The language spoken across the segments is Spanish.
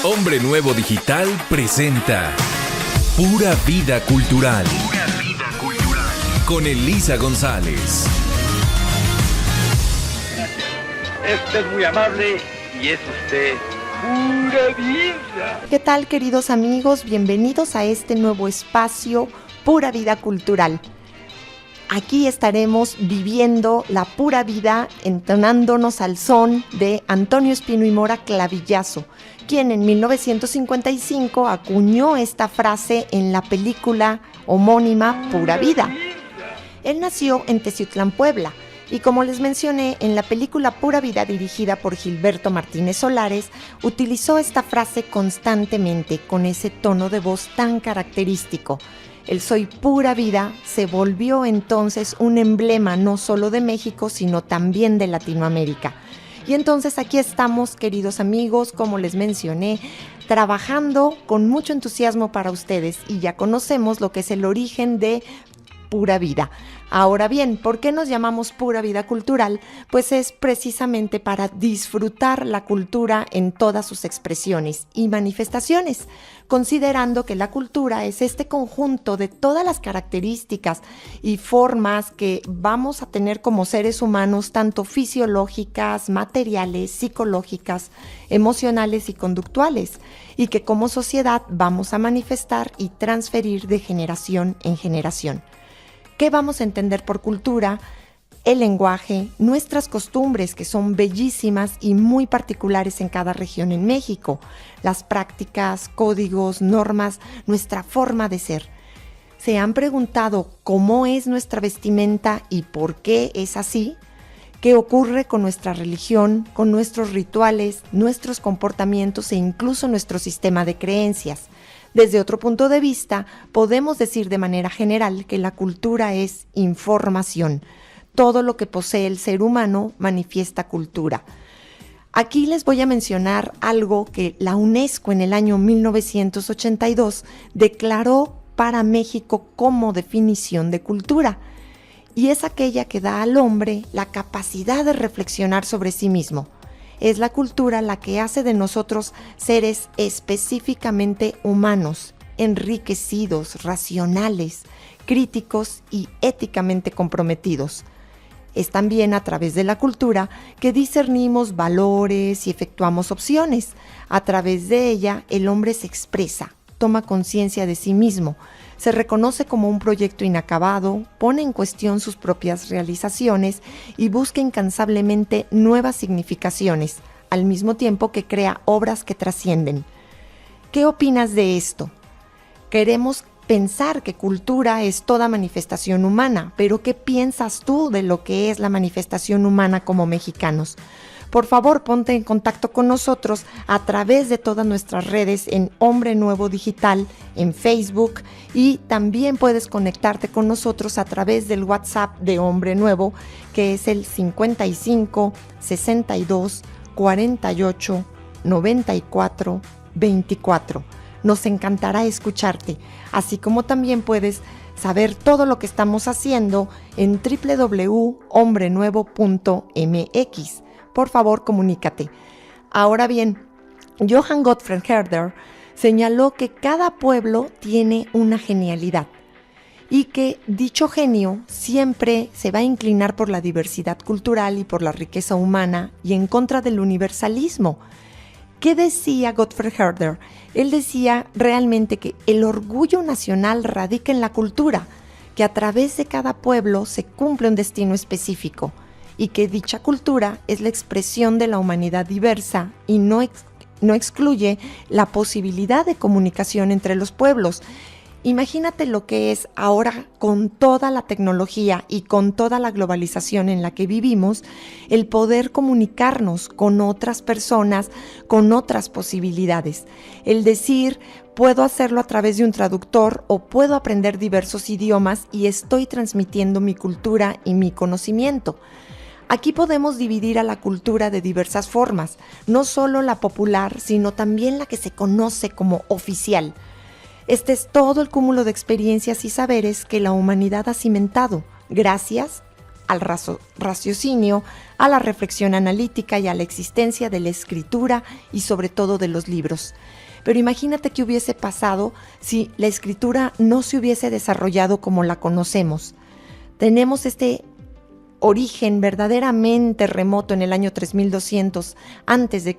Hombre Nuevo Digital presenta Pura Vida Cultural. Pura Vida Cultural. Con Elisa González. Este es muy amable y es usted pura vida. ¿Qué tal, queridos amigos? Bienvenidos a este nuevo espacio Pura Vida Cultural. Aquí estaremos viviendo la pura vida, entonándonos al son de Antonio Espino y Mora Clavillazo, quien en 1955 acuñó esta frase en la película homónima Pura Vida. Él nació en Teciutlán, Puebla, y como les mencioné, en la película Pura Vida, dirigida por Gilberto Martínez Solares, utilizó esta frase constantemente con ese tono de voz tan característico. El Soy Pura Vida se volvió entonces un emblema no solo de México, sino también de Latinoamérica. Y entonces aquí estamos, queridos amigos, como les mencioné, trabajando con mucho entusiasmo para ustedes, y ya conocemos lo que es el origen de Pura Vida. Ahora bien, ¿por qué nos llamamos Pura Vida Cultural? Pues es precisamente para disfrutar la cultura en todas sus expresiones y manifestaciones, considerando que la cultura es este conjunto de todas las características y formas que vamos a tener como seres humanos, tanto fisiológicas, materiales, psicológicas, emocionales y conductuales, y que como sociedad vamos a manifestar y transferir de generación en generación. ¿Qué vamos a entender por cultura? El lenguaje, nuestras costumbres, que son bellísimas y muy particulares en cada región en México, las prácticas, códigos, normas, nuestra forma de ser. ¿Se han preguntado cómo es nuestra vestimenta y por qué es así? ¿Qué ocurre con nuestra religión, con nuestros rituales, nuestros comportamientos e incluso nuestro sistema de creencias? Desde otro punto de vista, podemos decir de manera general que la cultura es información. Todo lo que posee el ser humano manifiesta cultura. Aquí les voy a mencionar algo que la UNESCO en el año 1982 declaró para México como definición de cultura, y es aquella que da al hombre la capacidad de reflexionar sobre sí mismo. Es la cultura la que hace de nosotros seres específicamente humanos, enriquecidos, racionales, críticos y éticamente comprometidos. Es también a través de la cultura que discernimos valores y efectuamos opciones. A través de ella, el hombre se expresa, toma conciencia de sí mismo, se reconoce como un proyecto inacabado, pone en cuestión sus propias realizaciones y busca incansablemente nuevas significaciones, al mismo tiempo que crea obras que trascienden. ¿Qué opinas de esto? Queremos pensar que cultura es toda manifestación humana, pero ¿qué piensas tú de lo que es la manifestación humana como mexicanos? Por favor, ponte en contacto con nosotros a través de todas nuestras redes en Hombre Nuevo Digital, en Facebook, y también puedes conectarte con nosotros a través del WhatsApp de Hombre Nuevo, que es el 55 62 48 94 24. Nos encantará escucharte, así como también puedes saber todo lo que estamos haciendo en www.hombrenuevo.mx. Por favor, comunícate. Ahora bien, Johann Gottfried Herder señaló que cada pueblo tiene una genialidad y que dicho genio siempre se va a inclinar por la diversidad cultural y por la riqueza humana y en contra del universalismo. ¿Qué decía Gottfried Herder? Él decía realmente que el orgullo nacional radica en la cultura, que a través de cada pueblo se cumple un destino específico, y que dicha cultura es la expresión de la humanidad diversa y no excluye la posibilidad de comunicación entre los pueblos. Imagínate lo que es ahora, con toda la tecnología y con toda la globalización en la que vivimos, el poder comunicarnos con otras personas, con otras posibilidades. El decir, puedo hacerlo a través de un traductor o puedo aprender diversos idiomas y estoy transmitiendo mi cultura y mi conocimiento. Aquí podemos dividir a la cultura de diversas formas, no solo la popular, sino también la que se conoce como oficial. Este es todo el cúmulo de experiencias y saberes que la humanidad ha cimentado gracias al raciocinio, a la reflexión analítica y a la existencia de la escritura y sobre todo de los libros. Pero imagínate qué hubiese pasado si la escritura no se hubiese desarrollado como la conocemos. Tenemos este origen verdaderamente remoto en el año 3200 a.C.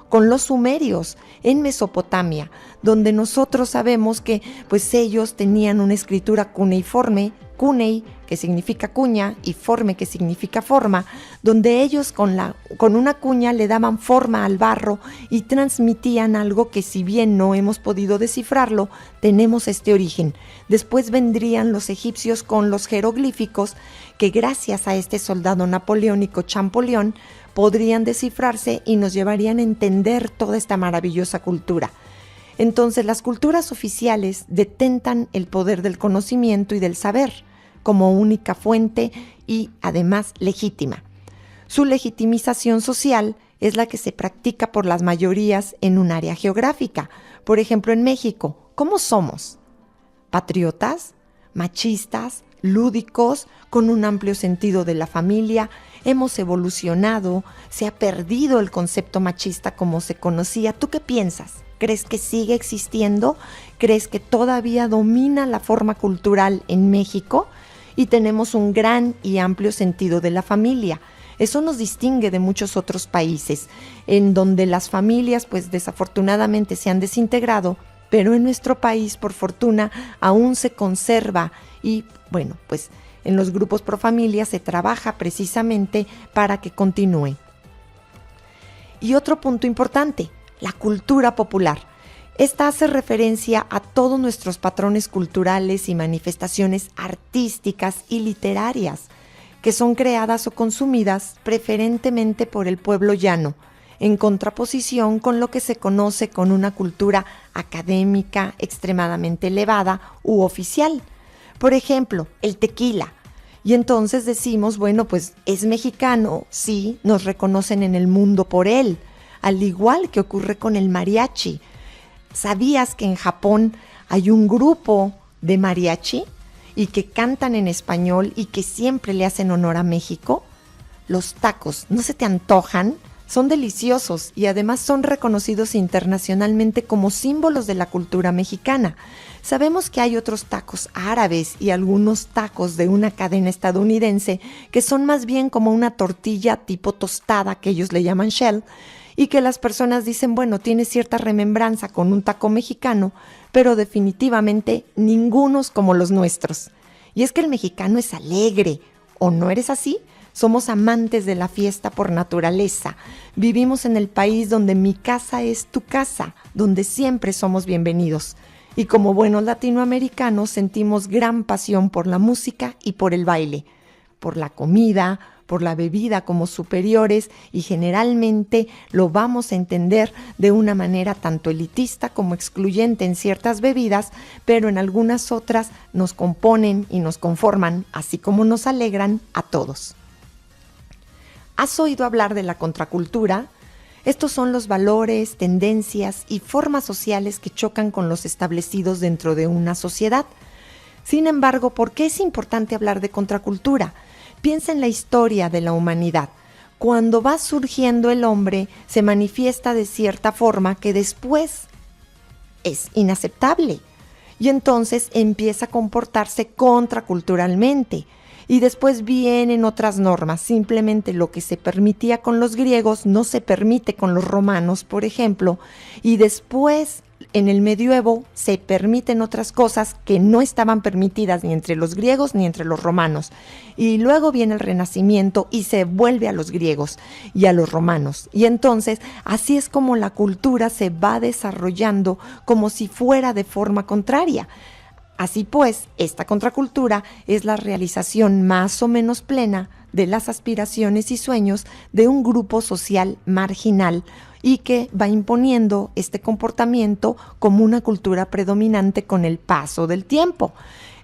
con los sumerios en Mesopotamia, donde nosotros sabemos que pues ellos tenían una escritura cuneiforme, cunei, que significa cuña, y forme, que significa forma, donde ellos con una cuña le daban forma al barro y transmitían algo que, si bien no hemos podido descifrarlo, tenemos este origen. Después vendrían los egipcios con los jeroglíficos, que gracias a este soldado napoleónico Champollion podrían descifrarse y nos llevarían a entender toda esta maravillosa cultura. Entonces, las culturas oficiales detentan el poder del conocimiento y del saber como única fuente y además legítima. Su legitimización social es la que se practica por las mayorías en un área geográfica. Por ejemplo, en México, ¿cómo somos? ¿Patriotas? ¿Machistas? ¿Lúdicos? ¿Con un amplio sentido de la familia? Hemos evolucionado, se ha perdido el concepto machista como se conocía. ¿Tú qué piensas? ¿Crees que sigue existiendo? ¿Crees que todavía domina la forma cultural en México? Y tenemos un gran y amplio sentido de la familia. Eso nos distingue de muchos otros países, en donde las familias pues desafortunadamente se han desintegrado, pero en nuestro país, por fortuna, aún se conserva y bueno, pues en los grupos pro familia se trabaja precisamente para que continúe. Y otro punto importante, la cultura popular. Esta hace referencia a todos nuestros patrones culturales y manifestaciones artísticas y literarias que son creadas o consumidas preferentemente por el pueblo llano, en contraposición con lo que se conoce con una cultura académica extremadamente elevada u oficial. Por ejemplo, el tequila. Y entonces decimos, bueno, pues es mexicano, sí, nos reconocen en el mundo por él, al igual que ocurre con el mariachi. ¿Sabías que en Japón hay un grupo de mariachi y que cantan en español y que siempre le hacen honor a México? Los tacos, ¿no se te antojan? Son deliciosos y además son reconocidos internacionalmente como símbolos de la cultura mexicana. Sabemos que hay otros tacos árabes y algunos tacos de una cadena estadounidense que son más bien como una tortilla tipo tostada, que ellos le llaman shell, y que las personas dicen, bueno, tiene cierta remembranza con un taco mexicano, pero definitivamente ningunos como los nuestros. Y es que el mexicano es alegre, ¿o no eres así? Somos amantes de la fiesta por naturaleza. Vivimos en el país donde mi casa es tu casa, donde siempre somos bienvenidos. Y como buenos latinoamericanos sentimos gran pasión por la música y por el baile, por la comida, por la bebida como superiores, y generalmente lo vamos a entender de una manera tanto elitista como excluyente en ciertas bebidas, pero en algunas otras nos componen y nos conforman, así como nos alegran a todos. ¿Has oído hablar de la contracultura? Estos son los valores, tendencias y formas sociales que chocan con los establecidos dentro de una sociedad. Sin embargo, ¿por qué es importante hablar de contracultura? Piensa en la historia de la humanidad. Cuando va surgiendo el hombre, se manifiesta de cierta forma que después es inaceptable. Y entonces empieza a comportarse contraculturalmente. Y después vienen otras normas. Simplemente lo que se permitía con los griegos no se permite con los romanos, por ejemplo. Y después, en el medioevo, se permiten otras cosas que no estaban permitidas ni entre los griegos ni entre los romanos. Y luego viene el Renacimiento y se vuelve a los griegos y a los romanos. Y entonces, así es como la cultura se va desarrollando como si fuera de forma contraria. Así pues, esta contracultura es la realización más o menos plena de las aspiraciones y sueños de un grupo social marginal y que va imponiendo este comportamiento como una cultura predominante con el paso del tiempo.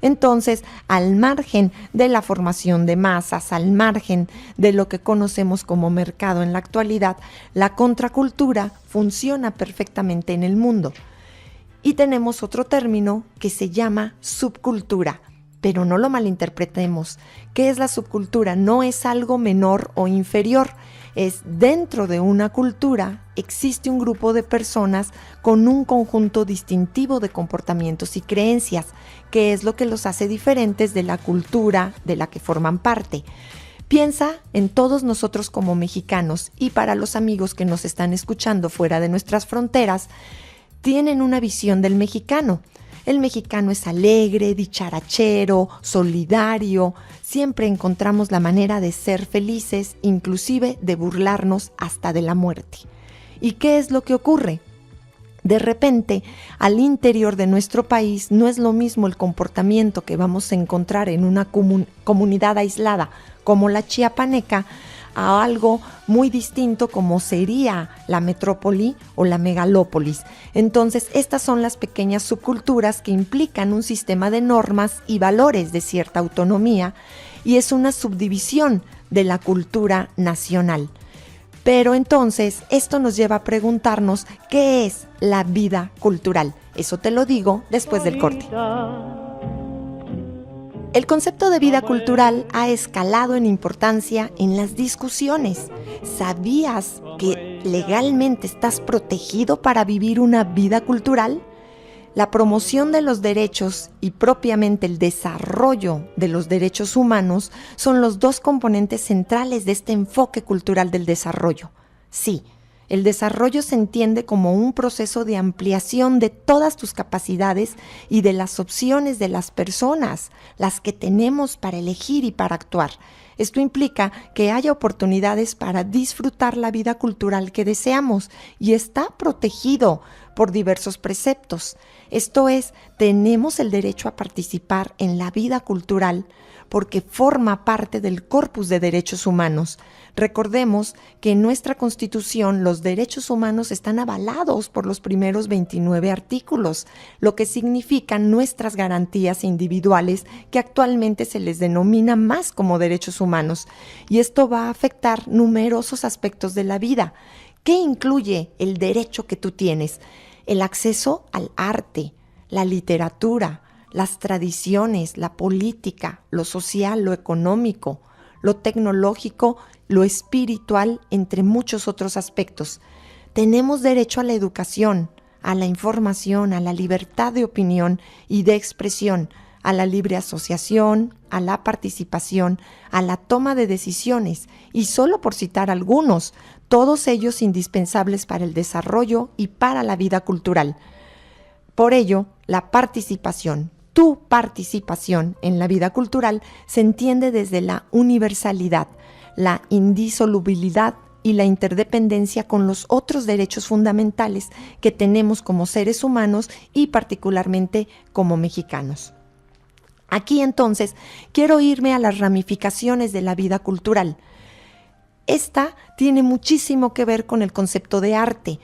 Entonces, al margen de la formación de masas, al margen de lo que conocemos como mercado en la actualidad, la contracultura funciona perfectamente en el mundo. Y tenemos otro término que se llama subcultura. Pero no lo malinterpretemos. ¿Qué es la subcultura? No es algo menor o inferior. Es dentro de una cultura existe un grupo de personas con un conjunto distintivo de comportamientos y creencias, que es lo que los hace diferentes de la cultura de la que forman parte. Piensa en todos nosotros como mexicanos, y para los amigos que nos están escuchando fuera de nuestras fronteras, tienen una visión del mexicano. El mexicano es alegre, dicharachero, solidario. Siempre encontramos la manera de ser felices, inclusive de burlarnos hasta de la muerte. ¿Y qué es lo que ocurre? De repente, al interior de nuestro país no es lo mismo el comportamiento que vamos a encontrar en una comunidad aislada como la chiapaneca, a algo muy distinto como sería la metrópoli o la megalópolis. Entonces, estas son las pequeñas subculturas que implican un sistema de normas y valores de cierta autonomía, y es una subdivisión de la cultura nacional. Pero entonces, esto nos lleva a preguntarnos ¿qué es la vida cultural? Eso te lo digo después del corte. El concepto de vida cultural ha escalado en importancia en las discusiones. ¿Sabías que legalmente estás protegido para vivir una vida cultural? La promoción de los derechos y propiamente el desarrollo de los derechos humanos son los dos componentes centrales de este enfoque cultural del desarrollo. Sí, el desarrollo se entiende como un proceso de ampliación de todas tus capacidades y de las opciones de las personas, las que tenemos para elegir y para actuar. Esto implica que haya oportunidades para disfrutar la vida cultural que deseamos y está protegido por diversos preceptos. Esto es, tenemos el derecho a participar en la vida cultural porque forma parte del corpus de derechos humanos. Recordemos que en nuestra Constitución los derechos humanos están avalados por los primeros 29 artículos, lo que significan nuestras garantías individuales que actualmente se les denomina más como derechos humanos. Y esto va a afectar numerosos aspectos de la vida. ¿Qué incluye el derecho que tú tienes? El acceso al arte, la literatura, las tradiciones, la política, lo social, lo económico, lo tecnológico, lo espiritual, entre muchos otros aspectos. Tenemos derecho a la educación, a la información, a la libertad de opinión y de expresión, a la libre asociación, a la participación, a la toma de decisiones, y solo por citar algunos, todos ellos indispensables para el desarrollo y para la vida cultural. Por ello, la participación, tu participación en la vida cultural se entiende desde la universalidad, la indisolubilidad y la interdependencia con los otros derechos fundamentales que tenemos como seres humanos y particularmente como mexicanos. Aquí entonces quiero irme a las ramificaciones de la vida cultural. Esta tiene muchísimo que ver con el concepto de arte,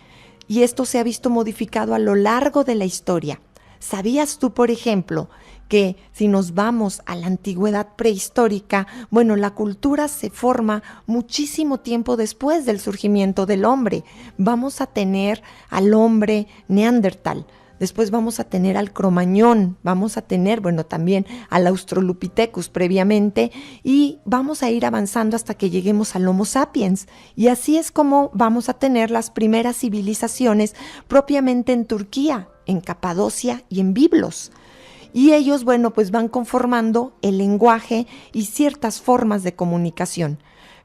y esto se ha visto modificado a lo largo de la historia. ¿Sabías tú, por ejemplo, que si nos vamos a la antigüedad prehistórica, la cultura se forma muchísimo tiempo después del surgimiento del hombre? Vamos a tener al hombre neandertal, después vamos a tener al Cromañón, vamos a tener, también al Australopithecus previamente, y vamos a ir avanzando hasta que lleguemos al Homo sapiens. Y así es como vamos a tener las primeras civilizaciones propiamente en Turquía, en Capadocia y en Biblos. Y ellos, van conformando el lenguaje y ciertas formas de comunicación.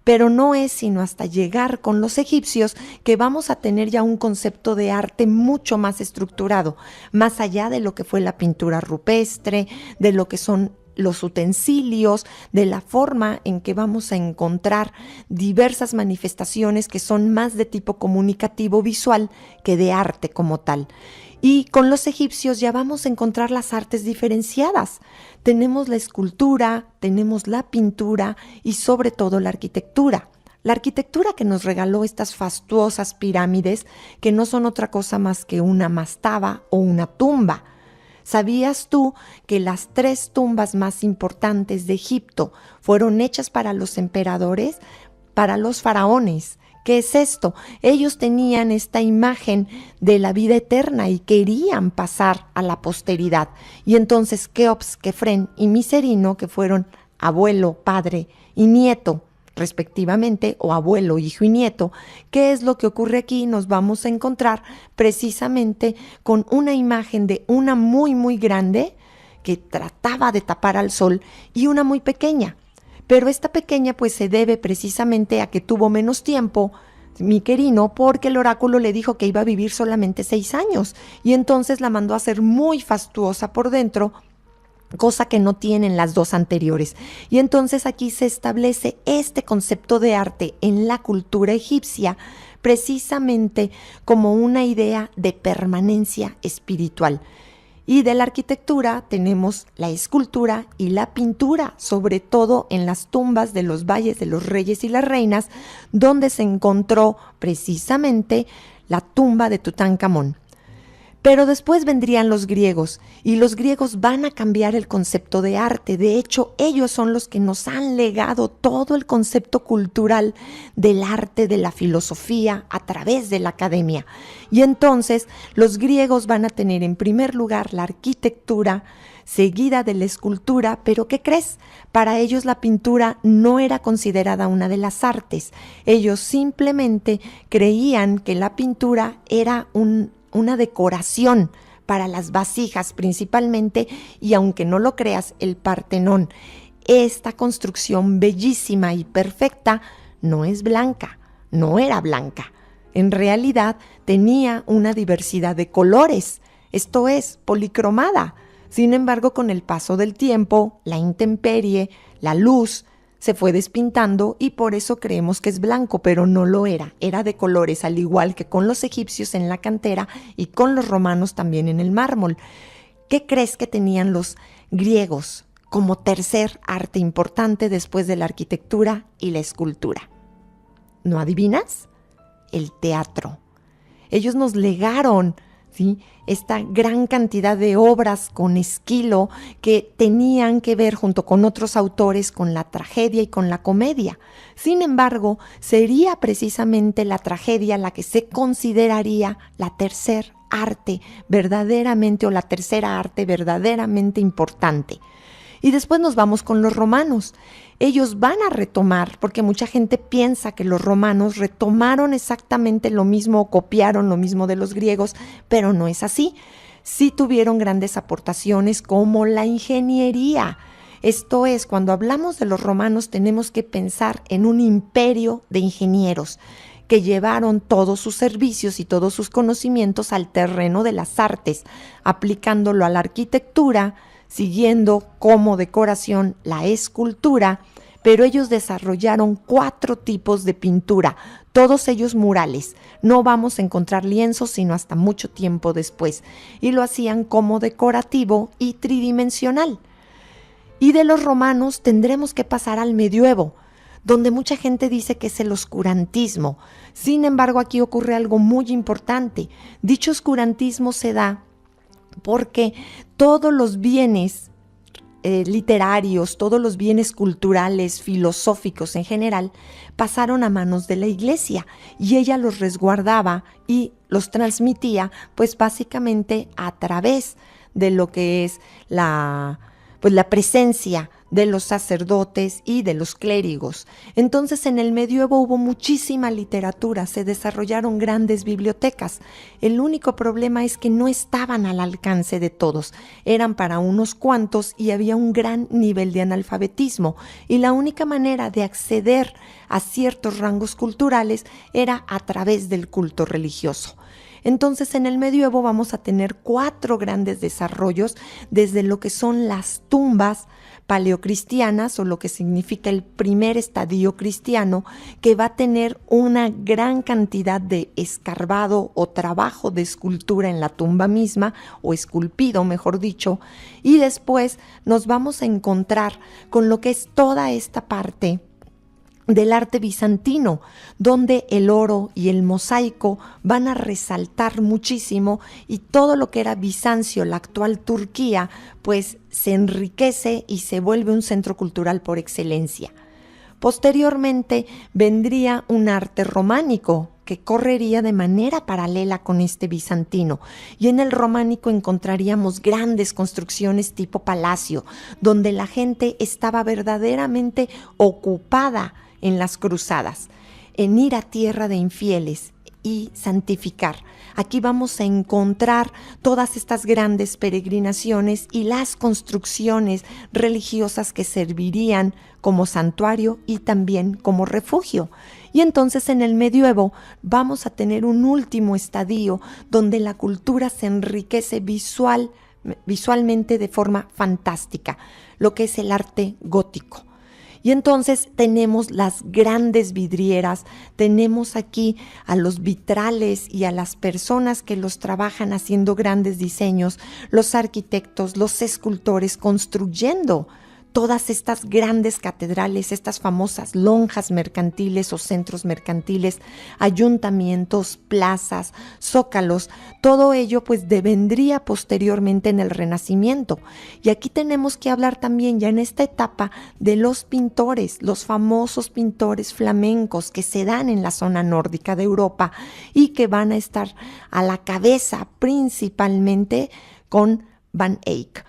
Pero no es sino hasta llegar con los egipcios que vamos a tener ya un concepto de arte mucho más estructurado, más allá de lo que fue la pintura rupestre, de lo que son los utensilios, de la forma en que vamos a encontrar diversas manifestaciones que son más de tipo comunicativo visual que de arte como tal. Y con los egipcios ya vamos a encontrar las artes diferenciadas. Tenemos la escultura, tenemos la pintura y sobre todo la arquitectura. La arquitectura que nos regaló estas fastuosas pirámides, que no son otra cosa más que una mastaba o una tumba. ¿Sabías tú que las 3 tumbas más importantes de Egipto fueron hechas para los emperadores, para los faraones, ¿Qué es esto? Ellos tenían esta imagen de la vida eterna y querían pasar a la posteridad. Y entonces Keops, Kefren y Micerino, que fueron abuelo, padre y nieto, respectivamente, o abuelo, hijo y nieto, ¿qué es lo que ocurre aquí? Nos vamos a encontrar precisamente con una imagen de una muy, muy grande que trataba de tapar al sol y una muy pequeña. Pero esta pequeña pues se debe precisamente a que tuvo menos tiempo Micerino, porque el oráculo le dijo que iba a vivir solamente 6 años y entonces la mandó a hacer muy fastuosa por dentro, cosa que no tienen las dos anteriores. Y entonces aquí se establece este concepto de arte en la cultura egipcia precisamente como una idea de permanencia espiritual. Y de la arquitectura tenemos la escultura y la pintura, sobre todo en las tumbas de los valles de los reyes y las reinas, donde se encontró precisamente la tumba de Tutankamón. Pero después vendrían los griegos, y los griegos van a cambiar el concepto de arte. De hecho, ellos son los que nos han legado todo el concepto cultural del arte, de la filosofía, a través de la academia. Y entonces, los griegos van a tener en primer lugar la arquitectura, seguida de la escultura, pero ¿qué crees? Para ellos la pintura no era considerada una de las artes. Ellos simplemente creían que la pintura era una decoración para las vasijas principalmente, y aunque no lo creas, el Partenón, esta construcción bellísima y perfecta, no es blanca, no era blanca. En realidad tenía una diversidad de colores, esto es, policromada. Sin embargo, con el paso del tiempo, la intemperie, la luz, se fue despintando y por eso creemos que es blanco, pero no lo era. Era de colores, al igual que con los egipcios en la cantera y con los romanos también en el mármol. ¿Qué crees que tenían los griegos como tercer arte importante después de la arquitectura y la escultura? ¿No adivinas? El teatro. Ellos nos legaron, ¿sí?, esta gran cantidad de obras con Esquilo que tenían que ver junto con otros autores con la tragedia y con la comedia. Sin embargo, sería precisamente la tragedia la que se consideraría la tercer arte verdaderamente, o la tercera arte verdaderamente importante. Y después nos vamos con los romanos. Ellos van a retomar, porque mucha gente piensa que los romanos retomaron exactamente lo mismo o copiaron lo mismo de los griegos, pero no es así. Sí tuvieron grandes aportaciones como la ingeniería. Esto es, cuando hablamos de los romanos tenemos que pensar en un imperio de ingenieros que llevaron todos sus servicios y todos sus conocimientos al terreno de las artes, aplicándolo a la arquitectura, siguiendo como decoración la escultura, pero ellos desarrollaron 4 tipos de pintura, todos ellos murales. No vamos a encontrar lienzos sino hasta mucho tiempo después, y lo hacían como decorativo y tridimensional. Y de los romanos tendremos que pasar al medioevo, donde mucha gente dice que es el oscurantismo. Sin embargo, aquí ocurre algo muy importante. Dicho oscurantismo se da porque todos los bienes literarios, todos los bienes culturales, filosóficos en general, pasaron a manos de la iglesia y ella los resguardaba y los transmitía, pues básicamente a través de lo que es la presencia de los sacerdotes y de los clérigos. Entonces en el medioevo hubo muchísima literatura, se desarrollaron grandes bibliotecas. El único problema es que no estaban al alcance de todos, eran para unos cuantos y había un gran nivel de analfabetismo, y la única manera de acceder a ciertos rangos culturales era a través del culto religioso. Entonces en el medioevo vamos a tener 4 grandes desarrollos, desde lo que son las tumbas paleocristianas, o lo que significa el primer estadio cristiano, que va a tener una gran cantidad de escarbado o trabajo de escultura en la tumba misma, o esculpido mejor dicho, y después nos vamos a encontrar con lo que es toda esta parte del arte bizantino, donde el oro y el mosaico van a resaltar muchísimo, y todo lo que era Bizancio, la actual Turquía, pues se enriquece y se vuelve un centro cultural por excelencia. Posteriormente vendría un arte románico que correría de manera paralela con este bizantino, y en el románico encontraríamos grandes construcciones tipo palacio, donde la gente estaba verdaderamente ocupada en las cruzadas, en ir a tierra de infieles y santificar. Aquí vamos a encontrar todas estas grandes peregrinaciones y las construcciones religiosas que servirían como santuario y también como refugio. Y entonces en el medioevo vamos a tener un último estadio donde la cultura se enriquece visualmente de forma fantástica, lo que es el arte gótico. Y entonces tenemos las grandes vidrieras, tenemos aquí a los vitrales y a las personas que los trabajan haciendo grandes diseños, los arquitectos, los escultores construyendo todas estas grandes catedrales, estas famosas lonjas mercantiles o centros mercantiles, ayuntamientos, plazas, zócalos, todo ello pues devendría posteriormente en el Renacimiento. Y aquí tenemos que hablar también ya en esta etapa de los pintores, los famosos pintores flamencos que se dan en la zona nórdica de Europa y que van a estar a la cabeza principalmente con Van Eyck.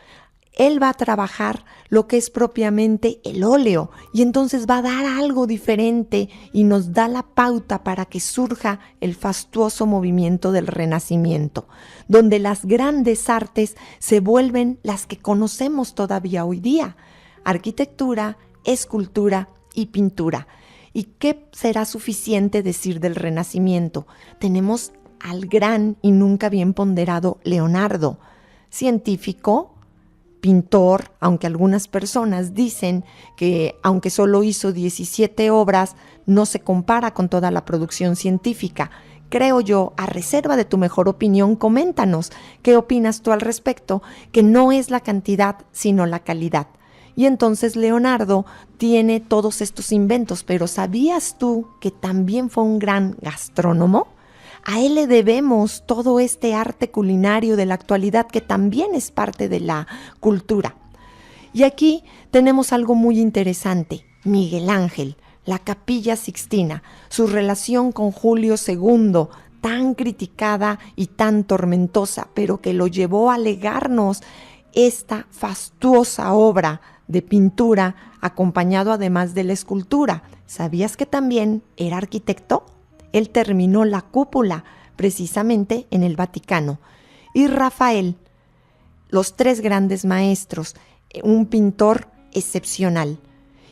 Él va a trabajar lo que es propiamente el óleo y entonces va a dar algo diferente y nos da la pauta para que surja el fastuoso movimiento del Renacimiento, donde las grandes artes se vuelven las que conocemos todavía hoy día: arquitectura, escultura y pintura. ¿Y qué será suficiente decir del Renacimiento? Tenemos al gran y nunca bien ponderado Leonardo, científico, pintor, aunque algunas personas dicen que aunque solo hizo 17 obras, no se compara con toda la producción científica. Creo yo, a reserva de tu mejor opinión, coméntanos qué opinas tú al respecto, que no es la cantidad, sino la calidad. Y entonces Leonardo tiene todos estos inventos, pero ¿sabías tú que también fue un gran gastrónomo? A él le debemos todo este arte culinario de la actualidad que también es parte de la cultura. Y aquí tenemos algo muy interesante: Miguel Ángel, la Capilla Sixtina, su relación con Julio II, tan criticada y tan tormentosa, pero que lo llevó a legarnos esta fastuosa obra de pintura, acompañado además de la escultura. ¿Sabías que también era arquitecto? Él terminó la cúpula precisamente en el Vaticano. Y Rafael, los tres grandes maestros, un pintor excepcional.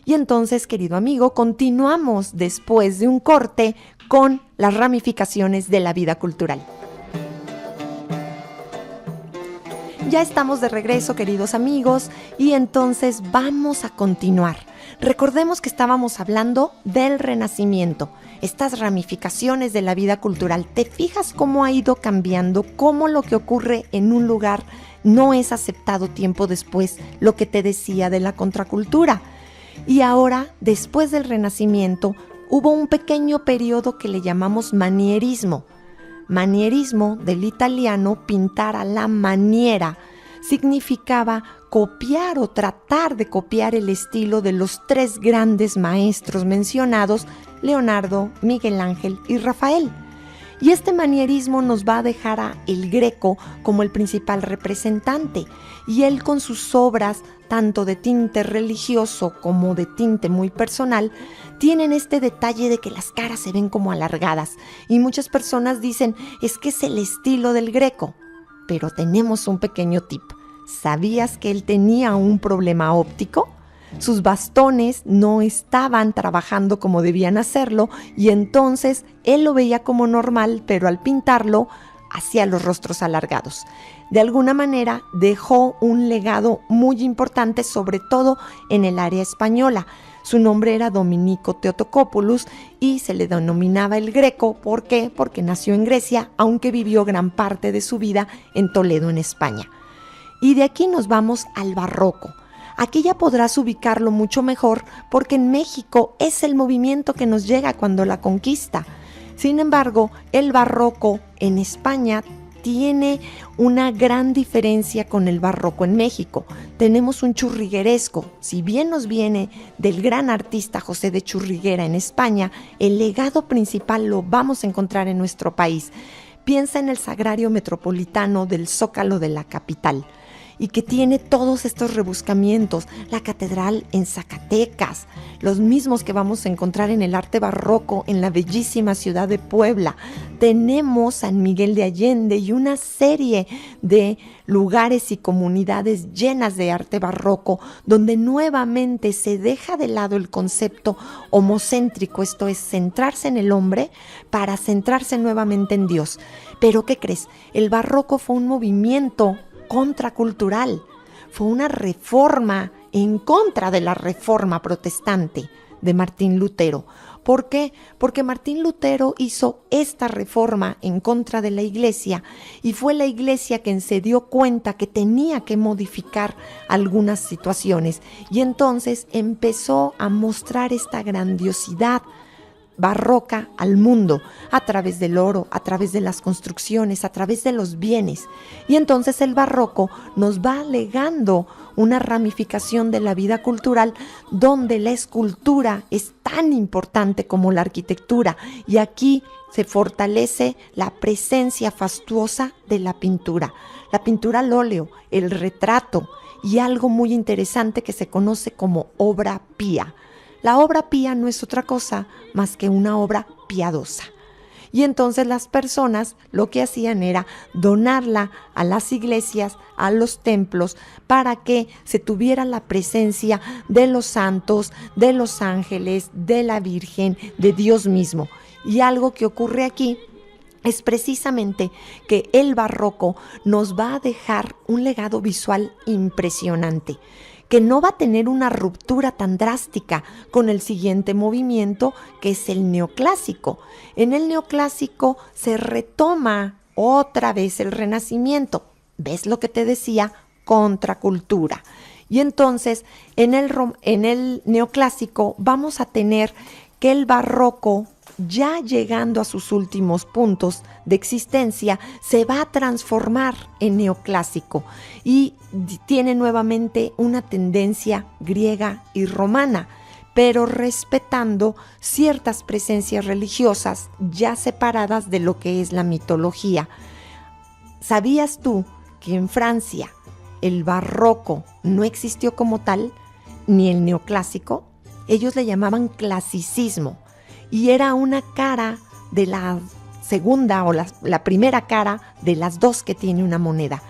Y entonces, querido amigo, continuamos después de un corte con las ramificaciones de la vida cultural. Ya estamos de regreso, queridos amigos, y entonces vamos a continuar. Recordemos que estábamos hablando del Renacimiento, estas ramificaciones de la vida cultural. ¿Te fijas cómo ha ido cambiando? Cómo lo que ocurre en un lugar no es aceptado tiempo después, lo que te decía de la contracultura. Y ahora, después del Renacimiento, hubo un pequeño periodo que le llamamos manierismo. Manierismo, del italiano pintar a la maniera, significaba copiar o tratar de copiar el estilo de los tres grandes maestros mencionados, Leonardo, Miguel Ángel y Rafael. Y este manierismo nos va a dejar a El Greco como el principal representante, y él con sus obras, tanto de tinte religioso como de tinte muy personal, tienen este detalle de que las caras se ven como alargadas, y muchas personas dicen, es que es el estilo del Greco. Pero tenemos un pequeño tip. ¿Sabías que él tenía un problema óptico? Sus bastones no estaban trabajando como debían hacerlo, y entonces él lo veía como normal, pero al pintarlo hacía los rostros alargados. De alguna manera dejó un legado muy importante, sobre todo en el área española. Su nombre era Dominico Theotocopoulos y se le denominaba el Greco. ¿Por qué? Porque nació en Grecia, aunque vivió gran parte de su vida en Toledo, en España. Y de aquí nos vamos al barroco. Aquí ya podrás ubicarlo mucho mejor porque en México es el movimiento que nos llega cuando la conquista. Sin embargo, el barroco en España tiene una gran diferencia con el barroco en México. Tenemos un churrigueresco. Si bien nos viene del gran artista José de Churriguera en España, el legado principal lo vamos a encontrar en nuestro país. Piensa en el Sagrario Metropolitano del Zócalo de la capital, y que tiene todos estos rebuscamientos, la catedral en Zacatecas, los mismos que vamos a encontrar en el arte barroco en la bellísima ciudad de Puebla. Tenemos San Miguel de Allende y una serie de lugares y comunidades llenas de arte barroco, donde nuevamente se deja de lado el concepto homocéntrico, esto es, centrarse en el hombre para centrarse nuevamente en Dios. Pero ¿qué crees? El barroco fue un movimiento contracultural, fue una reforma en contra de la reforma protestante de Martín Lutero. ¿Por qué? Porque Martín Lutero hizo esta reforma en contra de la iglesia y fue la iglesia quien se dio cuenta que tenía que modificar algunas situaciones y entonces empezó a mostrar esta grandiosidad barroca al mundo, a través del oro, a través de las construcciones, a través de los bienes. Y entonces el barroco nos va legando una ramificación de la vida cultural donde la escultura es tan importante como la arquitectura, y aquí se fortalece la presencia fastuosa de la pintura al óleo, el retrato y algo muy interesante que se conoce como obra pía. La obra pía no es otra cosa más que una obra piadosa. Y entonces las personas lo que hacían era donarla a las iglesias, a los templos, para que se tuviera la presencia de los santos, de los ángeles, de la Virgen, de Dios mismo. Y algo que ocurre aquí es precisamente que el barroco nos va a dejar un legado visual impresionante, que no va a tener una ruptura tan drástica con el siguiente movimiento, que es el neoclásico. En el neoclásico se retoma otra vez el Renacimiento. ¿Ves lo que te decía? Contracultura. Y entonces en el neoclásico vamos a tener que el barroco, ya llegando a sus últimos puntos de existencia, se va a transformar en neoclásico y tiene nuevamente una tendencia griega y romana, pero respetando ciertas presencias religiosas ya separadas de lo que es la mitología. ¿Sabías tú que en Francia el barroco no existió como tal, ni el neoclásico? Ellos le llamaban clasicismo. Y era una cara de la segunda o la primera cara de las dos que tiene una moneda.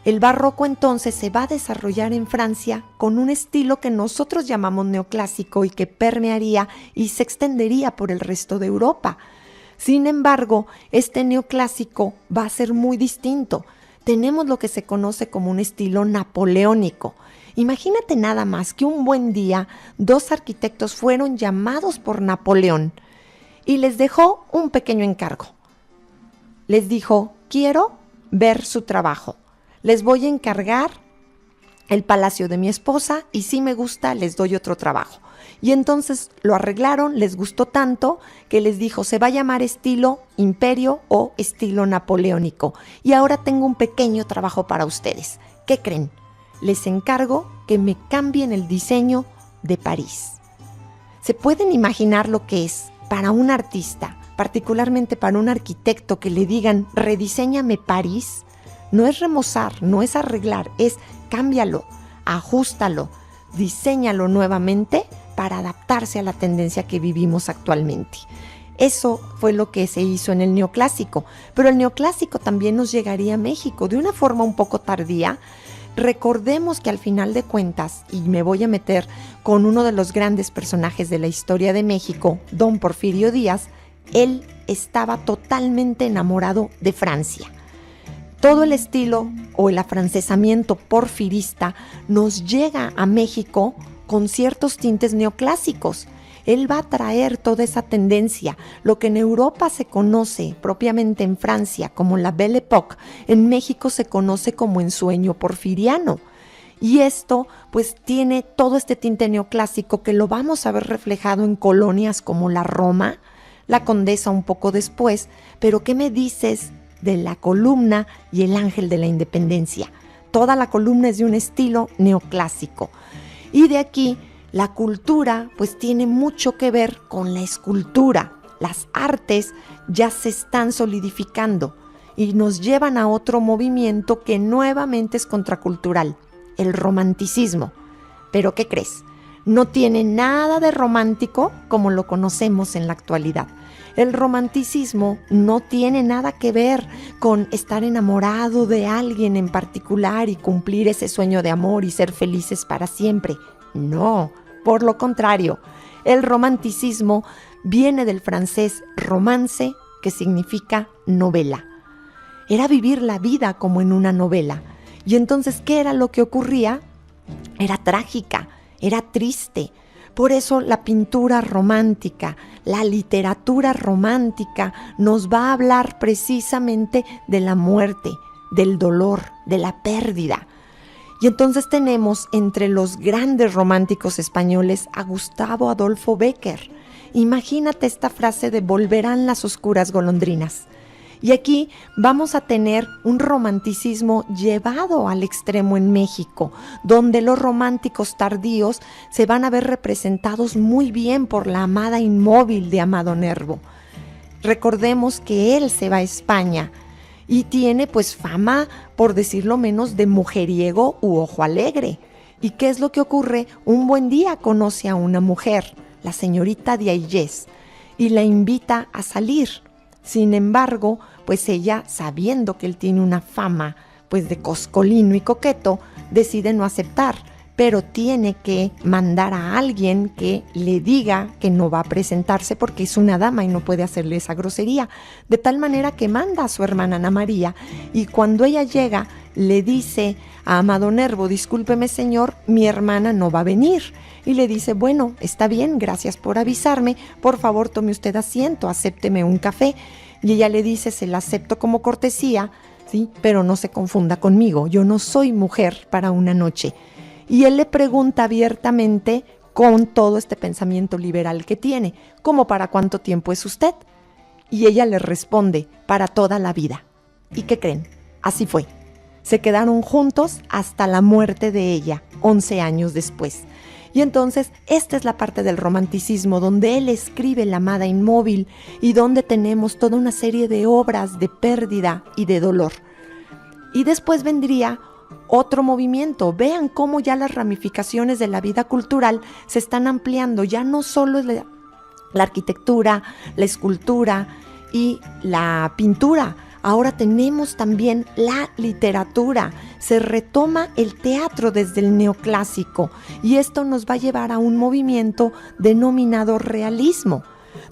El barroco entonces se va a desarrollar en Francia con un estilo que nosotros llamamos neoclásico y que permearía y se extendería por el resto de Europa. Sin embargo, este neoclásico va a ser muy distinto. Tenemos lo que se conoce como un estilo napoleónico. Imagínate nada más que un buen día 2 arquitectos fueron llamados por Napoleón y les dejó un pequeño encargo. Les dijo: quiero ver su trabajo. Les voy a encargar el palacio de mi esposa y si me gusta les doy otro trabajo. Y entonces lo arreglaron, les gustó tanto que les dijo: se va a llamar estilo imperio o estilo napoleónico. Y ahora tengo un pequeño trabajo para ustedes. ¿Qué creen? Les encargo que me cambien el diseño de París. ¿Se pueden imaginar lo que es para un artista, particularmente para un arquitecto, que le digan: rediséñame París? No es remozar, no es arreglar, es cámbialo, ajústalo, diséñalo nuevamente para adaptarse a la tendencia que vivimos actualmente. Eso fue lo que se hizo en el neoclásico, pero el neoclásico también nos llegaría a México de una forma un poco tardía. Recordemos que al final de cuentas, y me voy a meter con uno de los grandes personajes de la historia de México, don Porfirio Díaz, él estaba totalmente enamorado de Francia. Todo el estilo o el afrancesamiento porfirista nos llega a México con ciertos tintes neoclásicos. Él va a traer toda esa tendencia, lo que en Europa se conoce propiamente en Francia como la Belle Époque, en México se conoce como ensueño porfiriano. Y esto pues tiene todo este tinte neoclásico que lo vamos a ver reflejado en colonias como la Roma, la Condesa un poco después. Pero ¿qué me dices de la columna y el ángel de la independencia. Toda la columna es de un estilo neoclásico. Y de aquí la cultura pues tiene mucho que ver con la escultura. Las artes ya se están solidificando y nos llevan a otro movimiento que nuevamente es contracultural, el romanticismo. ¿Pero qué crees? No tiene nada de romántico como lo conocemos en la actualidad. El romanticismo no tiene nada que ver con estar enamorado de alguien en particular y cumplir ese sueño de amor y ser felices para siempre. No, por lo contrario, el romanticismo viene del francés romance, que significa novela. Era vivir la vida como en una novela. Y entonces, ¿qué era lo que ocurría? Era trágica, era triste. Por eso la pintura romántica, la literatura romántica nos va a hablar precisamente de la muerte, del dolor, de la pérdida. Y entonces tenemos entre los grandes románticos españoles a Gustavo Adolfo Bécquer. Imagínate esta frase de volverán las oscuras golondrinas. Y aquí vamos a tener un romanticismo llevado al extremo en México, donde los románticos tardíos se van a ver representados muy bien por la amada inmóvil de Amado Nervo. Recordemos que él se va a España y tiene pues fama, por decirlo menos, de mujeriego u ojo alegre. ¿Y qué es lo que ocurre? Un buen día conoce a una mujer, la señorita de Aillés, y la invita a salir. Sin embargo, pues ella, sabiendo que él tiene una fama pues de coscolino y coqueto, decide no aceptar, pero tiene que mandar a alguien que le diga que no va a presentarse porque es una dama y no puede hacerle esa grosería, de tal manera que manda a su hermana Ana María, y cuando ella llega le dice a Amado Nervo: discúlpeme señor, mi hermana no va a venir. Y le dice: bueno, está bien, gracias por avisarme, por favor tome usted asiento, acépteme un café. Y ella le dice: se la acepto como cortesía, ¿sí? Pero no se confunda conmigo, yo no soy mujer para una noche. Y él le pregunta abiertamente, con todo este pensamiento liberal que tiene: ¿cómo para cuánto tiempo es usted? Y ella le responde: para toda la vida. ¿Y qué creen? Así fue. Se quedaron juntos hasta la muerte de ella, 11 años después. Y entonces esta es la parte del romanticismo donde él escribe La amada inmóvil y donde tenemos toda una serie de obras de pérdida y de dolor. Y después vendría otro movimiento. Vean cómo ya las ramificaciones de la vida cultural se están ampliando. Ya no solo es la arquitectura, la escultura y la pintura. Ahora tenemos también la literatura, se retoma el teatro desde el neoclásico y esto nos va a llevar a un movimiento denominado realismo,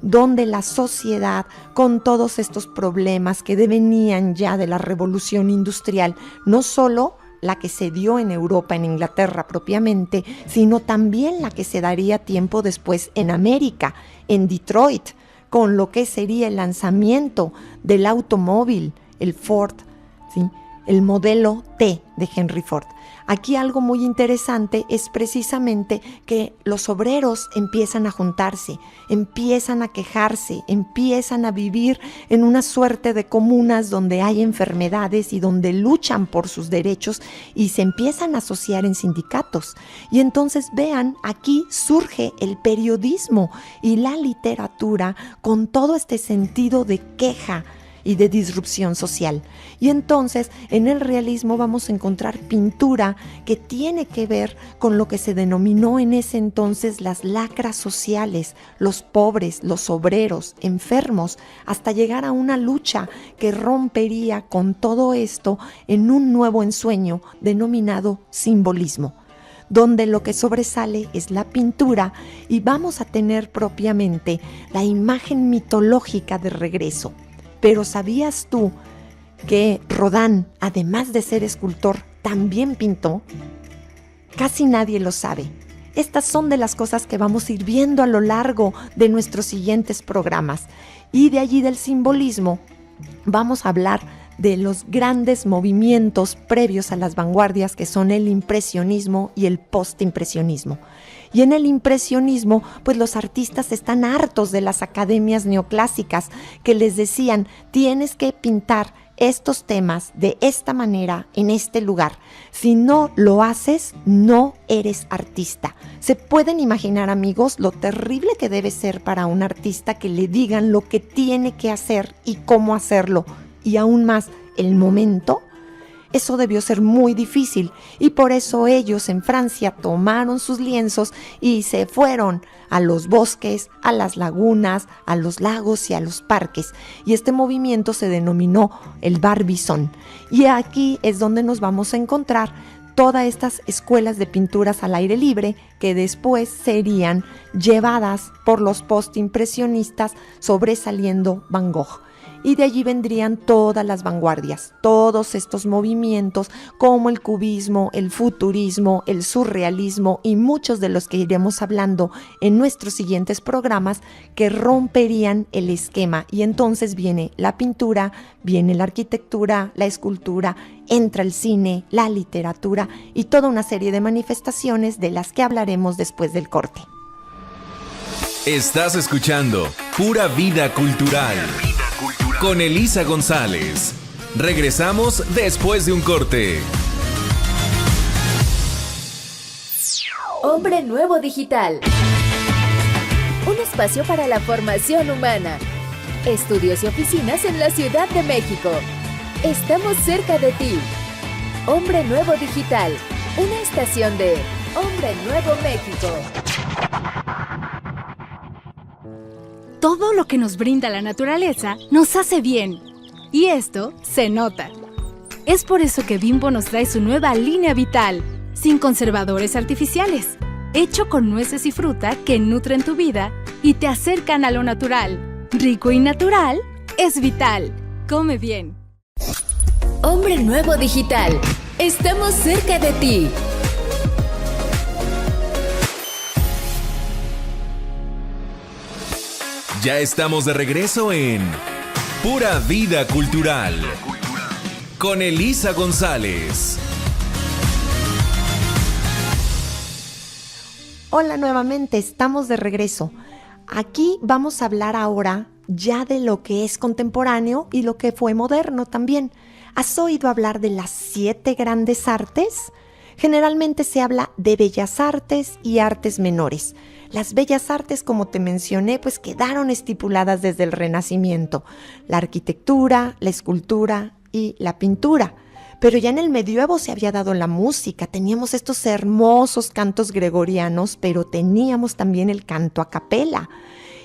donde la sociedad, con todos estos problemas que venían ya de la revolución industrial, no solo la que se dio en Europa, en Inglaterra propiamente, sino también la que se daría tiempo después en América, en Detroit, con lo que sería el lanzamiento del automóvil, el Ford, ¿sí? El modelo T de Henry Ford. Aquí algo muy interesante es precisamente que los obreros empiezan a juntarse, empiezan a quejarse, empiezan a vivir en una suerte de comunas donde hay enfermedades y donde luchan por sus derechos y se empiezan a asociar en sindicatos. Y entonces vean, aquí surge el periodismo y la literatura con todo este sentido de queja y de disrupción social. Y entonces en el realismo vamos a encontrar pintura que tiene que ver con lo que se denominó en ese entonces las lacras sociales, los pobres, los obreros, enfermos, hasta llegar a una lucha que rompería con todo esto en un nuevo ensueño denominado simbolismo, donde lo que sobresale es la pintura y vamos a tener propiamente la imagen mitológica de regreso. Pero ¿sabías tú que Rodin, además de ser escultor, también pintó? Casi nadie lo sabe. Estas son de las cosas que vamos a ir viendo a lo largo de nuestros siguientes programas. Y de allí del simbolismo vamos a hablar de los grandes movimientos previos a las vanguardias que son el impresionismo y el postimpresionismo. Y en el impresionismo, pues los artistas están hartos de las academias neoclásicas que les decían: tienes que pintar estos temas de esta manera, en este lugar. Si no lo haces, no eres artista. ¿Se pueden imaginar, amigos, lo terrible que debe ser para un artista que le digan lo que tiene que hacer y cómo hacerlo? Y aún más, el momento. Eso debió ser muy difícil y por eso ellos en Francia tomaron sus lienzos y se fueron a los bosques, a las lagunas, a los lagos y a los parques. Y este movimiento se denominó el Barbizon. Y aquí es donde nos vamos a encontrar todas estas escuelas de pinturas al aire libre que después serían llevadas por los postimpresionistas, sobresaliendo Van Gogh. Y de allí vendrían todas las vanguardias, todos estos movimientos como el cubismo, el futurismo, el surrealismo y muchos de los que iremos hablando en nuestros siguientes programas que romperían el esquema. Y entonces viene la pintura, viene la arquitectura, la escultura, entra el cine, la literatura y toda una serie de manifestaciones de las que hablaremos después del corte. Estás escuchando Pura Vida Cultural con Elisa González. Regresamos después de un corte. Hombre Nuevo Digital. Un espacio para la formación humana. Estudios y oficinas en la Ciudad de México. Estamos cerca de ti. Hombre Nuevo Digital. Una estación de Hombre Nuevo México. Todo lo que nos brinda la naturaleza nos hace bien. Y esto se nota. Es por eso que Bimbo nos trae su nueva línea vital, sin conservadores artificiales, hecho con nueces y fruta que nutren tu vida y te acercan a lo natural. Rico y natural es vital. Come bien. Hombre Nuevo Digital. Estamos cerca de ti. Ya estamos de regreso en Pura Vida Cultural con Elisa González. Hola nuevamente, estamos de regreso. Aquí vamos a hablar ahora ya de lo que es contemporáneo y lo que fue moderno también. ¿Has oído hablar de las 7 grandes artes? Generalmente se habla de bellas artes y artes menores. Las bellas artes, como te mencioné, pues quedaron estipuladas desde el Renacimiento. La arquitectura, la escultura y la pintura. Pero ya en el medioevo se había dado la música. Teníamos estos hermosos cantos gregorianos, pero teníamos también el canto a capela.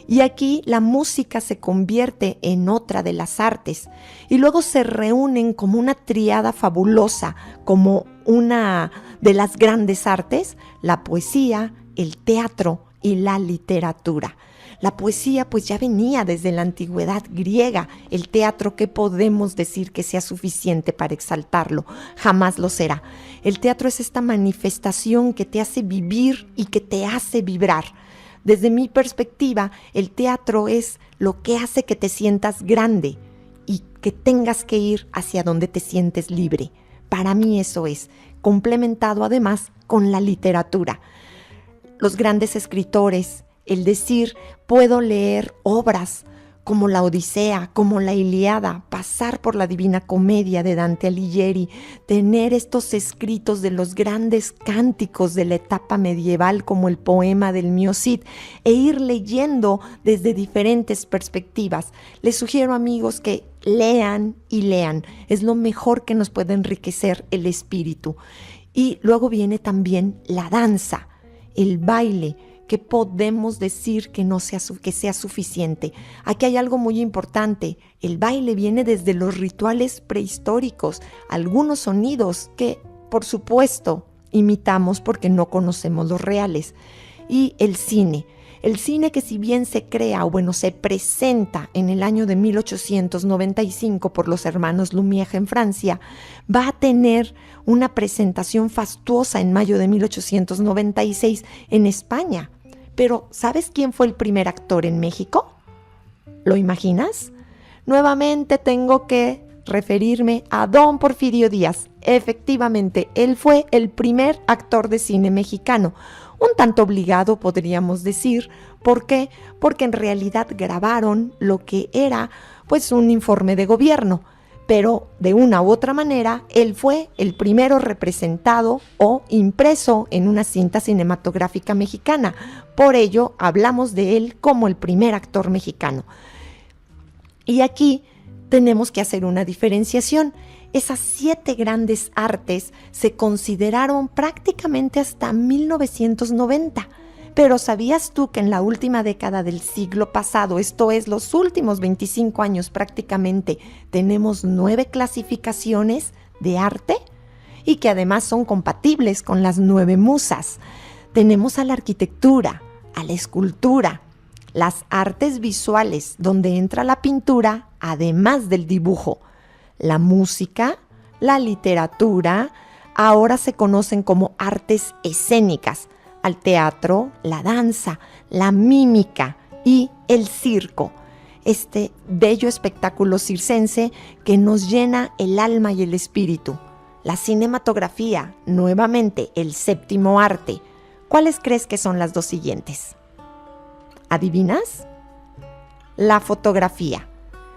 Y aquí la música se convierte en otra de las artes. Y luego se reúnen como una tríada fabulosa, como una de las grandes artes, la poesía, el teatro y la literatura. La poesía pues ya venía desde la antigüedad griega. El teatro, ¿qué podemos decir que sea suficiente para exaltarlo? Jamás lo será. El teatro es esta manifestación que te hace vivir y que te hace vibrar. Desde mi perspectiva, el teatro es lo que hace que te sientas grande y que tengas que ir hacia donde te sientes libre. Para mí eso es, complementado además con la literatura. Los grandes escritores, el decir, puedo leer obras como la Odisea, como la Ilíada, pasar por la Divina Comedia de Dante Alighieri, tener estos escritos de los grandes cánticos de la etapa medieval como el poema del Mio Cid e ir leyendo desde diferentes perspectivas. Les sugiero, amigos, que lean y lean. Es lo mejor que nos puede enriquecer el espíritu. Y luego viene también la danza, el baile, que podemos decir que no sea, que sea suficiente. Aquí hay algo muy importante. El baile viene desde los rituales prehistóricos, algunos sonidos que, por supuesto, imitamos porque no conocemos los reales. Y el cine que si bien se crea, o bueno, se presenta en el año de 1895 por los hermanos Lumière en Francia, va a tener una presentación fastuosa en mayo de 1896 en España. Pero, ¿sabes quién fue el primer actor en México? ¿Lo imaginas? Nuevamente tengo que referirme a don Porfirio Díaz. Efectivamente, él fue el primer actor de cine mexicano. Un tanto obligado, podríamos decir. ¿Por qué? Porque en realidad grabaron lo que era, pues, un informe de gobierno. pero de una u otra manera, él fue el primero representado o impreso en una cinta cinematográfica mexicana. Por ello, hablamos de él como el primer actor mexicano. Y aquí tenemos que hacer una diferenciación. Esas 7 grandes artes se consideraron prácticamente hasta 1990. Pero ¿sabías tú que en la última década del siglo pasado, esto es, los últimos 25 años prácticamente, tenemos 9 clasificaciones de arte? Y que además son compatibles con las 9 musas. Tenemos a la arquitectura, a la escultura, las artes visuales, donde entra la pintura, además del dibujo, la música, la literatura, ahora se conocen como artes escénicas, al teatro, la danza, la mímica y el circo. Este bello espectáculo circense que nos llena el alma y el espíritu. La cinematografía, nuevamente el 7º arte. ¿Cuáles crees que son las 2 siguientes? ¿Adivinas? La fotografía.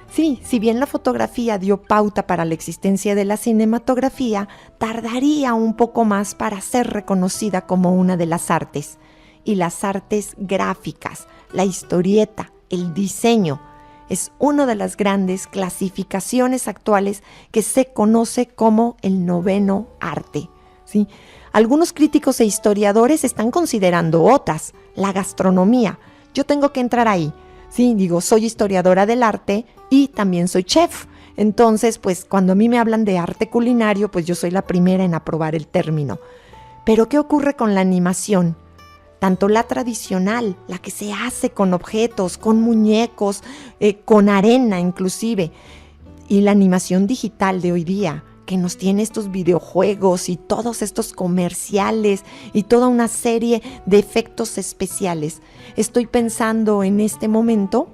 Sí, si bien la fotografía dio pauta para la existencia de la cinematografía, tardaría un poco más para ser reconocida como una de las artes. Y las artes gráficas, la historieta, el diseño, es una de las grandes clasificaciones actuales que se conoce como el 9º arte. ¿Sí? Algunos críticos e historiadores están considerando otras, la gastronomía. Yo tengo que entrar ahí. Sí, digo, soy historiadora del arte y también soy chef. Entonces, pues cuando a mí me hablan de arte culinario, pues yo soy la primera en aprobar el término. Pero ¿qué ocurre con la animación? Tanto la tradicional, la que se hace con objetos, con muñecos, con arena inclusive, y la animación digital de hoy día, que nos tiene estos videojuegos y todos estos comerciales y toda una serie de efectos especiales. Estoy pensando en este momento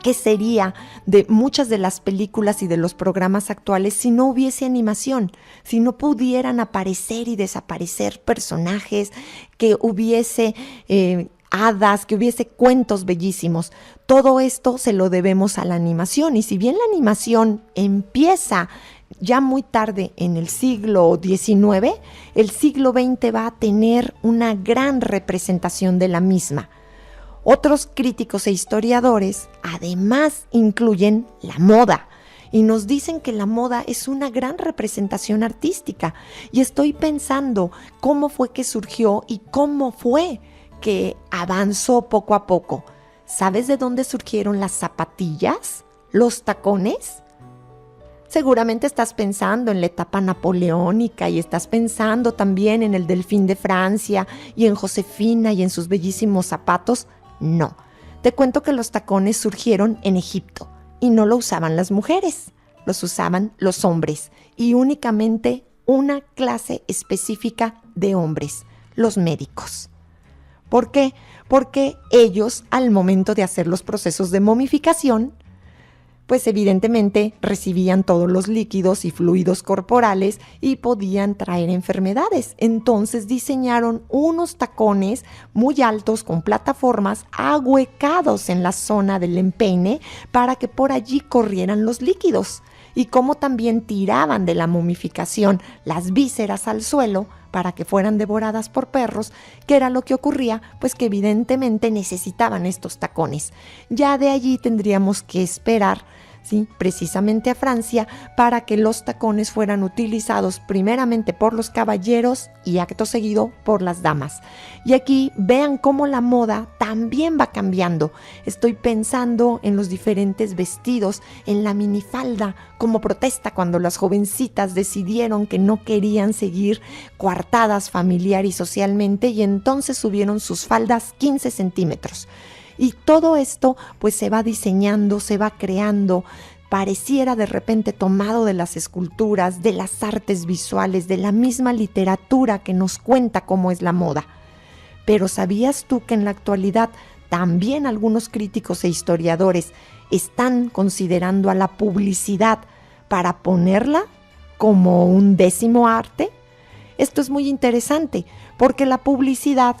qué sería de muchas de las películas y de los programas actuales si no hubiese animación, si no pudieran aparecer y desaparecer personajes, que hubiese hadas, que hubiese cuentos bellísimos. Todo esto se lo debemos a la animación, y si bien la animación empieza ya muy tarde en el siglo XIX, el siglo XX va a tener una gran representación de la misma. Otros críticos e historiadores además incluyen la moda y nos dicen que la moda es una gran representación artística, y estoy pensando cómo fue que surgió y cómo fue que avanzó poco a poco. ¿Sabes de dónde surgieron las zapatillas? ¿Los tacones? Seguramente estás pensando en la etapa napoleónica y estás pensando también en el Delfín de Francia y en Josefina y en sus bellísimos zapatos. No, te cuento que los tacones surgieron en Egipto y no lo usaban las mujeres, los usaban los hombres, y únicamente una clase específica de hombres, los médicos. ¿Por qué? Porque ellos, al momento de hacer los procesos de momificación, pues evidentemente recibían todos los líquidos y fluidos corporales y podían traer enfermedades. Entonces diseñaron unos tacones muy altos con plataformas ahuecados en la zona del empeine para que por allí corrieran los líquidos. Y como también tiraban de la momificación las vísceras al suelo para que fueran devoradas por perros, que era lo que ocurría, pues que evidentemente necesitaban estos tacones. Ya de allí tendríamos que esperar, ¿sí?, precisamente a Francia, para que los tacones fueran utilizados primeramente por los caballeros y acto seguido por las damas. Y aquí vean cómo la moda también va cambiando. Estoy pensando en los diferentes vestidos, en la minifalda, como protesta cuando las jovencitas decidieron que no querían seguir coartadas familiar y socialmente, y entonces subieron sus faldas 15 centímetros. Y todo esto pues se va diseñando, se va creando, pareciera de repente tomado de las esculturas, de las artes visuales, de la misma literatura que nos cuenta cómo es la moda. Pero ¿sabías tú que en la actualidad también algunos críticos e historiadores están considerando a la publicidad para ponerla como un 10º arte? Esto es muy interesante porque la publicidad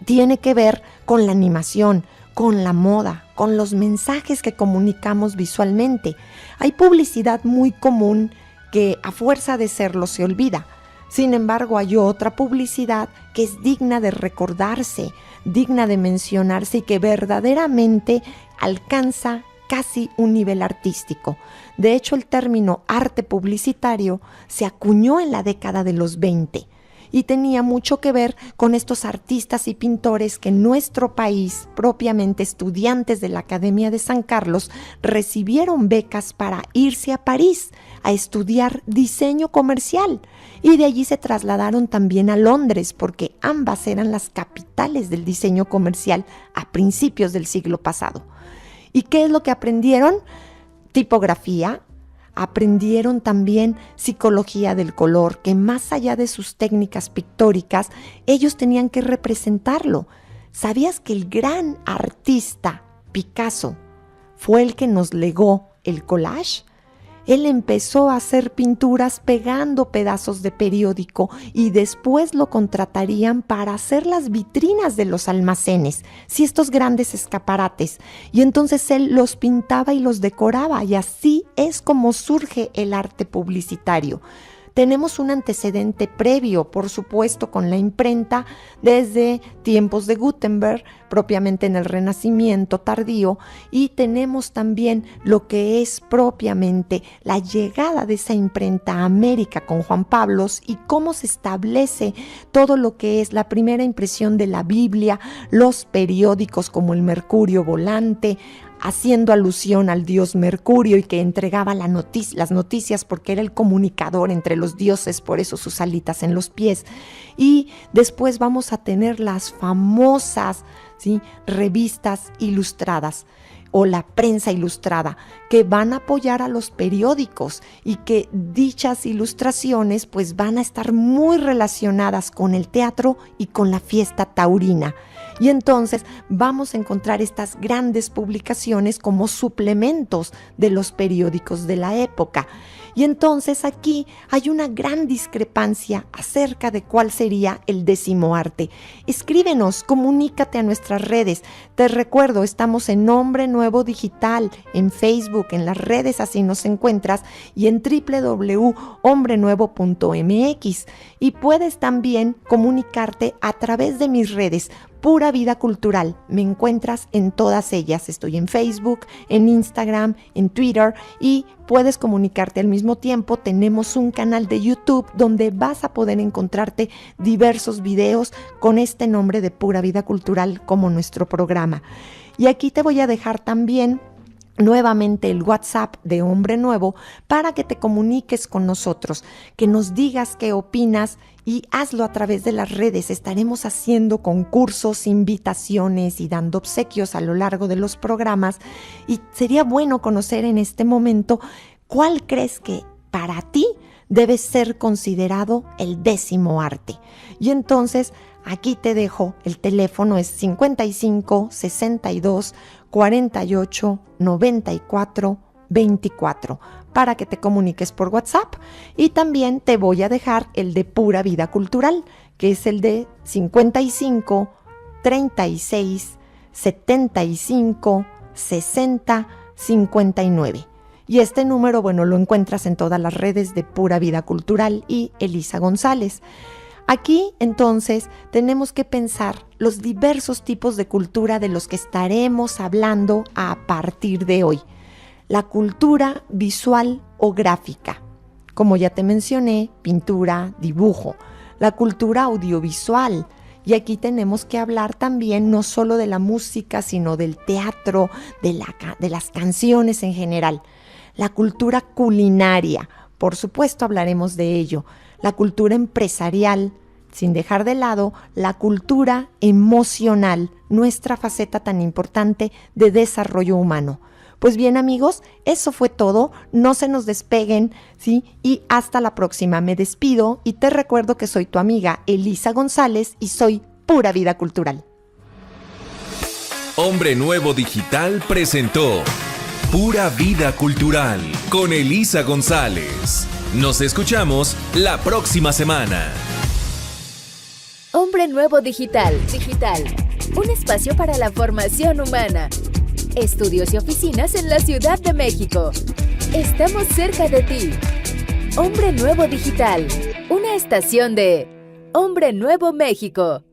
tiene que ver con la animación, con la moda, con los mensajes que comunicamos visualmente. Hay publicidad muy común que a fuerza de serlo se olvida. Sin embargo, hay otra publicidad que es digna de recordarse, digna de mencionarse y que verdaderamente alcanza casi un nivel artístico. De hecho, el término arte publicitario se acuñó en la década de los 20 y tenía mucho que ver con estos artistas y pintores que en nuestro país, propiamente estudiantes de la Academia de San Carlos, recibieron becas para irse a París a estudiar diseño comercial y de allí se trasladaron también a Londres porque ambas eran las capitales del diseño comercial a principios del siglo pasado. ¿Y qué es lo que aprendieron? Tipografía. Aprendieron también psicología del color, que más allá de sus técnicas pictóricas, ellos tenían que representarlo. ¿Sabías que el gran artista Picasso fue el que nos legó el collage? Él empezó a hacer pinturas pegando pedazos de periódico y después lo contratarían para hacer las vitrinas de los almacenes, sí, estos grandes escaparates. Y entonces él los pintaba y los decoraba y así es como surge el arte publicitario. Tenemos un antecedente previo, por supuesto, con la imprenta desde tiempos de Gutenberg, propiamente en el Renacimiento tardío, y tenemos también lo que es propiamente la llegada de esa imprenta a América con Juan Pablo y cómo se establece todo lo que es la primera impresión de la Biblia, los periódicos como el Mercurio Volante, haciendo alusión al dios Mercurio y que entregaba las noticias porque era el comunicador entre los dioses, por eso sus alitas en los pies. Y después vamos a tener las famosas, ¿sí?, revistas ilustradas o la prensa ilustrada, que van a apoyar a los periódicos y que dichas ilustraciones pues van a estar muy relacionadas con el teatro y con la fiesta taurina. Y entonces vamos a encontrar estas grandes publicaciones como suplementos de los periódicos de la época. Y entonces aquí hay una gran discrepancia acerca de cuál sería el 10º arte. Escríbenos, comunícate a nuestras redes. Te recuerdo, estamos en Hombre Nuevo Digital, en Facebook, en las redes así nos encuentras y en www.hombrenuevo.mx. Y puedes también comunicarte a través de mis redes. Pura Vida Cultural, me encuentras en todas ellas, estoy en Facebook, en Instagram, en Twitter y puedes comunicarte al mismo tiempo. Tenemos un canal de YouTube donde vas a poder encontrarte diversos videos con este nombre de Pura Vida Cultural como nuestro programa. Y aquí te voy a dejar también nuevamente el WhatsApp de Hombre Nuevo para que te comuniques con nosotros, que nos digas qué opinas y hazlo a través de las redes. Estaremos haciendo concursos, invitaciones y dando obsequios a lo largo de los programas y sería bueno conocer en este momento cuál crees que para ti debe ser considerado el 10º arte. Y entonces aquí te dejo, el teléfono es 55 62 48 94 24 para que te comuniques por WhatsApp y también te voy a dejar el de Pura Vida Cultural, que es el de 55 36 75 60 59. Y este número, bueno, lo encuentras en todas las redes de Pura Vida Cultural y Elisa González. Aquí, entonces, tenemos que pensar los diversos tipos de cultura de los que estaremos hablando a partir de hoy. La cultura visual o gráfica, como ya te mencioné, pintura, dibujo. La cultura audiovisual, y aquí tenemos que hablar también no solo de la música, sino del teatro, de las canciones en general. La cultura culinaria, por supuesto hablaremos de ello. La cultura empresarial, sin dejar de lado la cultura emocional, nuestra faceta tan importante de desarrollo humano. Pues bien, amigos, eso fue todo. No se nos despeguen, ¿sí? Y hasta la próxima. Me despido y te recuerdo que soy tu amiga Elisa González y soy Pura Vida Cultural. Hombre Nuevo Digital presentó Pura Vida Cultural con Elisa González. Nos escuchamos la próxima semana. Hombre Nuevo Digital. un espacio para la formación humana. Estudios y oficinas en la Ciudad de México. Estamos cerca de ti. Hombre Nuevo Digital, una estación de Hombre Nuevo México.